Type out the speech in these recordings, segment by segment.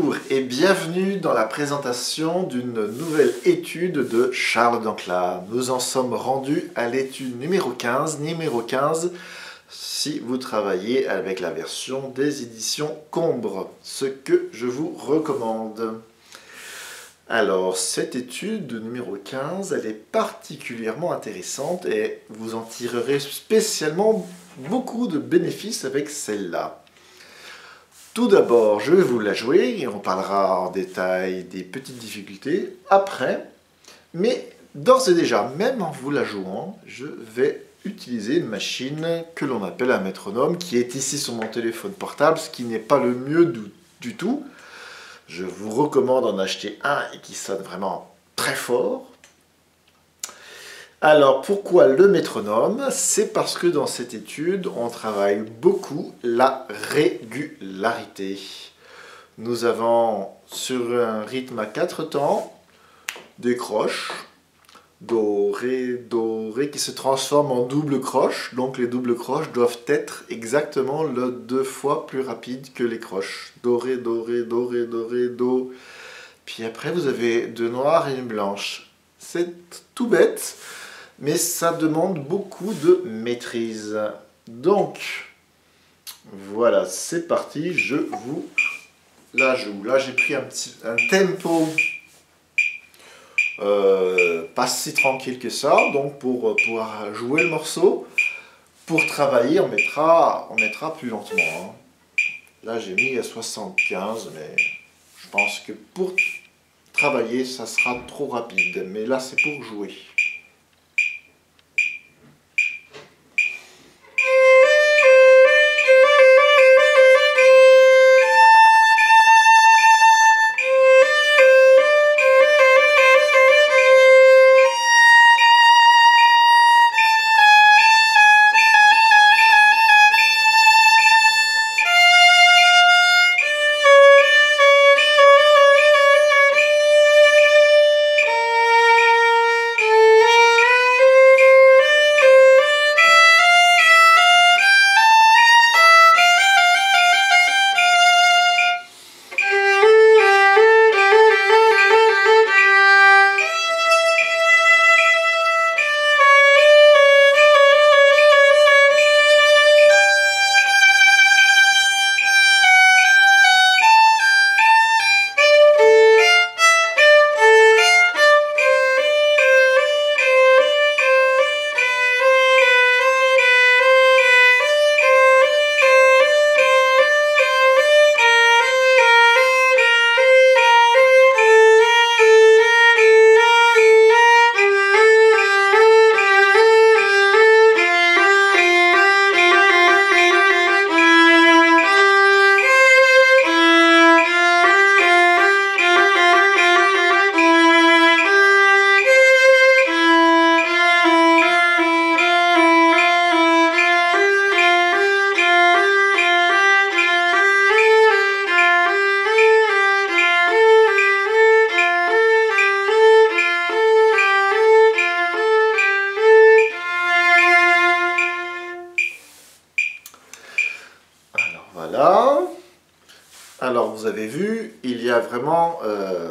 Bonjour et bienvenue dans la présentation d'une nouvelle étude de Charles Dancla. Nous en sommes rendus à l'étude numéro 15 si vous travaillez avec la version des éditions Combre, ce que je vous recommande. Alors, cette étude numéro 15, elle est particulièrement intéressante et vous en tirerez spécialement beaucoup de bénéfices avec celle-là. Tout d'abord, je vais vous la jouer et on parlera en détail des petites difficultés après. Mais d'ores et déjà, même en vous la jouant, je vais utiliser une machine que l'on appelle un métronome qui est ici sur mon téléphone portable, ce qui n'est pas le mieux du tout. Je vous recommande d'en acheter un et qui sonne vraiment très fort. Alors, pourquoi le métronome? C'est parce que dans cette étude, on travaille beaucoup la régularité. Nous avons, sur un rythme à 4 temps, des croches, do, ré, qui se transforment en double croche. Donc, les doubles croches doivent être exactement le 2 fois plus rapides que les croches. Do, ré, do, ré, do, ré, do, ré, do. Puis après, vous avez deux noires et une blanche. C'est tout bête. Mais ça demande beaucoup de maîtrise. Donc, voilà, c'est parti, je vous la joue. Là, j'ai pris un tempo pas si tranquille que ça. Donc, pour pouvoir jouer le morceau, pour travailler, on mettra plus lentement. Hein. Là, j'ai mis à 75, mais je pense que pour travailler, ça sera trop rapide. Mais là, c'est pour jouer. Voilà. Alors vous avez vu, il y a vraiment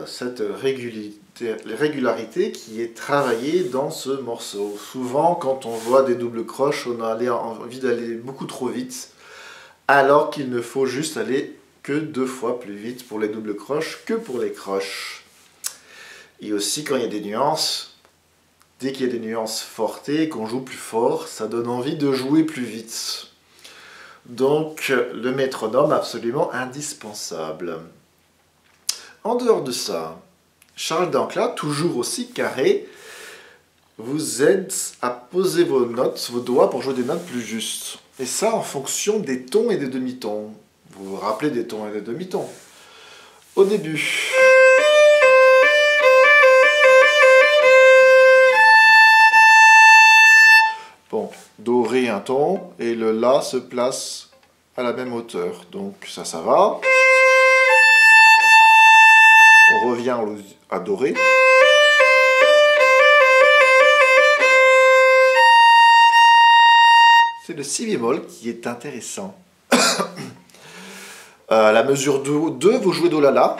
cette régularité qui est travaillée dans ce morceau. Souvent quand on voit des doubles croches, on a envie d'aller beaucoup trop vite, alors qu'il ne faut juste aller que 2 fois plus vite pour les doubles croches que pour les croches. Et aussi quand il y a des nuances, dès qu'il y a des nuances fortées et qu'on joue plus fort, ça donne envie de jouer plus vite. Donc, le métronome absolument indispensable. En dehors de ça, Charles Dancla, toujours aussi carré, vous aide à poser vos notes, vos doigts pour jouer des notes plus justes. Et ça en fonction des tons et des demi-tons. Vous vous rappelez des tons et des demi-tons. Au début... Bon, do, ré un ton, et le la se place à la même hauteur. Donc ça va. On revient à do, ré. C'est le si bémol qui est intéressant. La mesure 2, vous jouez Do La La.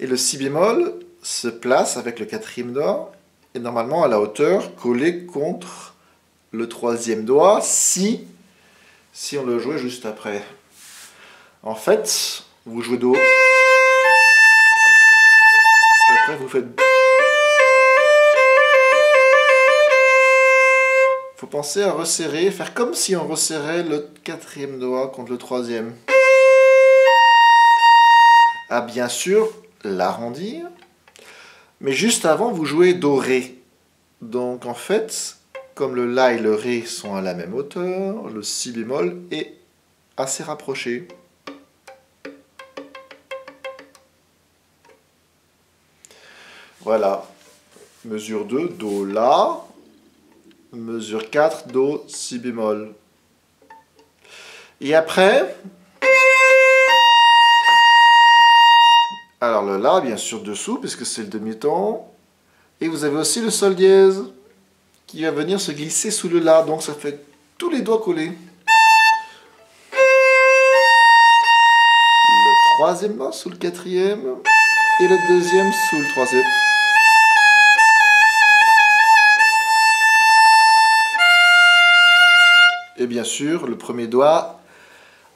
Et le Si bémol se place avec le quatrième doigt et normalement à la hauteur collé contre le troisième doigt si on le jouait juste après. En fait, vous jouez Do. Et après vous faites... Faut penser à resserrer, faire comme si on resserrait le quatrième doigt contre le troisième. Ah bien sûr, l'arrondir. Mais juste avant, vous jouez Do Ré. Donc en fait, comme le La et le Ré sont à la même hauteur, le Si bémol est assez rapproché. Voilà. Mesure 2, Do La. Mesure 4, Do, Si bémol. Et après... Alors le La, bien sûr, dessous, puisque c'est le demi-ton. Et vous avez aussi le Sol dièse, qui va venir se glisser sous le La. Donc ça fait tous les doigts collés. Le troisième doigt sous le quatrième. Et le deuxième sous le troisième. Et bien sûr, le premier doigt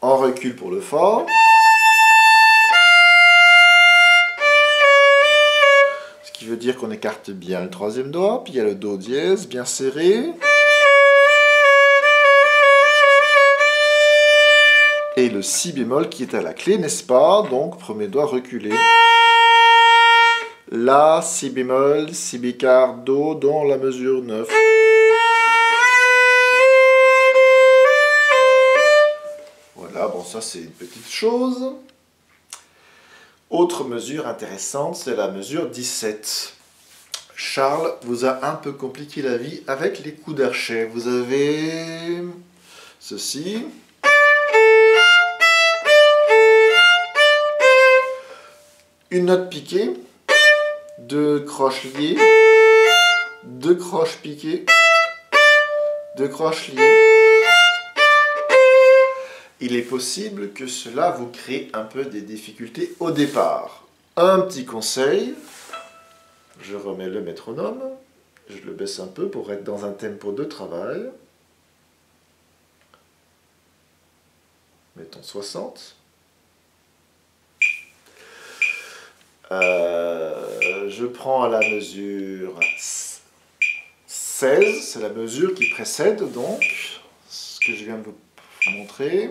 en recul pour le Fa. Ce qui veut dire qu'on écarte bien le troisième doigt. Puis il y a le Do dièse bien serré. Et le Si bémol qui est à la clé, n'est-ce pas? Donc, premier doigt reculé. La, Si bémol, Si bécard, Do dans la mesure 9. Voilà, bon ça c'est une petite chose. Autre mesure intéressante, c'est la mesure 17. Charles vous a un peu compliqué la vie avec les coups d'archet. Vous avez ceci. Une note piquée, 2 croches liées, 2 croches piquées, 2 croches liées. Il est possible que cela vous crée un peu des difficultés au départ. Un petit conseil, je remets le métronome, je le baisse un peu pour être dans un tempo de travail. Mettons 60. Je prends à la mesure 16, c'est la mesure qui précède donc ce que je viens de vous montrer.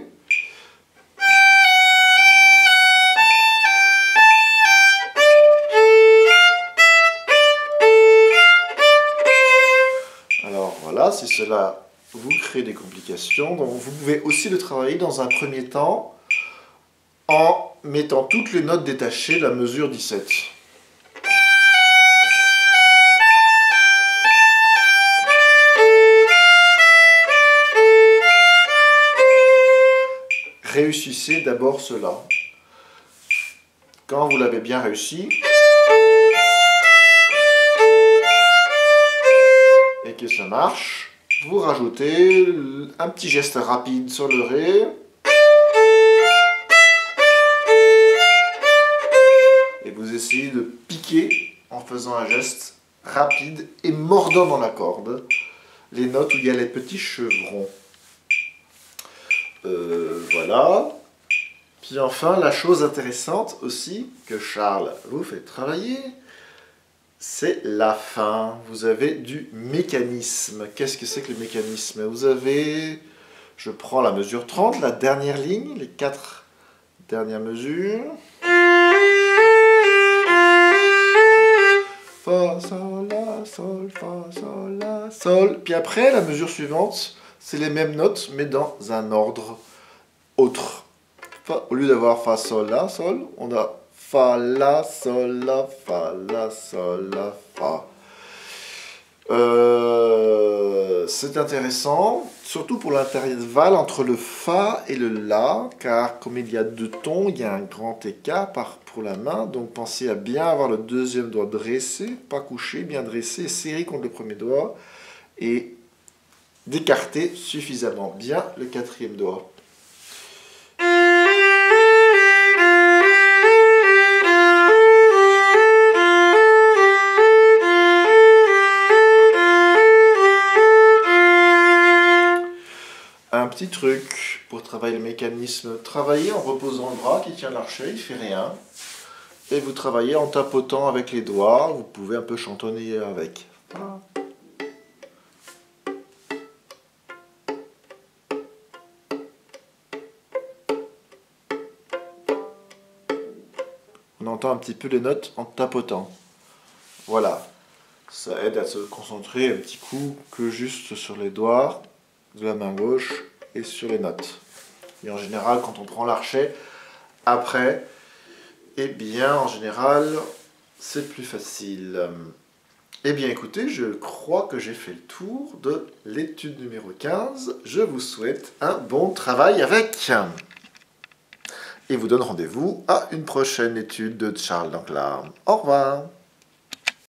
Alors voilà, si cela vous crée des complications, donc vous pouvez aussi le travailler dans un premier temps en mettant toutes les notes détachées de la mesure 17. Réussissez d'abord cela. Quand vous l'avez bien réussi, et que ça marche, vous rajoutez un petit geste rapide sur le Ré. Et vous essayez de piquer en faisant un geste rapide et mordant dans la corde les notes où il y a les petits chevrons. Voilà. Puis enfin, la chose intéressante aussi que Charles vous fait travailler, c'est la fin. Vous avez du mécanisme. Qu'est-ce que c'est que le mécanisme? Vous avez, je prends la mesure 30, la dernière ligne, les 4 dernières mesures. Fa, sol, la, sol, fa, sol, la, sol. Puis après, la mesure suivante, c'est les mêmes notes, mais dans un ordre autre. Fa, au lieu d'avoir fa, sol, la, sol, on a fa, la, sol, la, fa, la, sol, la, fa. C'est intéressant, surtout pour l'intervalle entre le fa et le la, car comme il y a 2 tons, il y a un grand écart pour la main, donc pensez à bien avoir le deuxième doigt dressé, pas couché, bien dressé, serré contre le premier doigt, et d'écarter suffisamment bien le quatrième doigt. truc pour travailler le mécanisme. Travaillez en reposant le bras qui tient l'archet, il fait rien. Et vous travaillez en tapotant avec les doigts, vous pouvez un peu chantonner avec. Voilà. On entend un petit peu les notes en tapotant. Voilà. Ça aide à se concentrer un petit coup que juste sur les doigts de la main gauche et sur les notes. Et en général, quand on prend l'archet, après, eh bien, en général, c'est plus facile. Eh bien, écoutez, je crois que j'ai fait le tour de l'étude numéro 15. Je vous souhaite un bon travail avec. Et vous donne rendez-vous à une prochaine étude de Charles Danglars. Au revoir.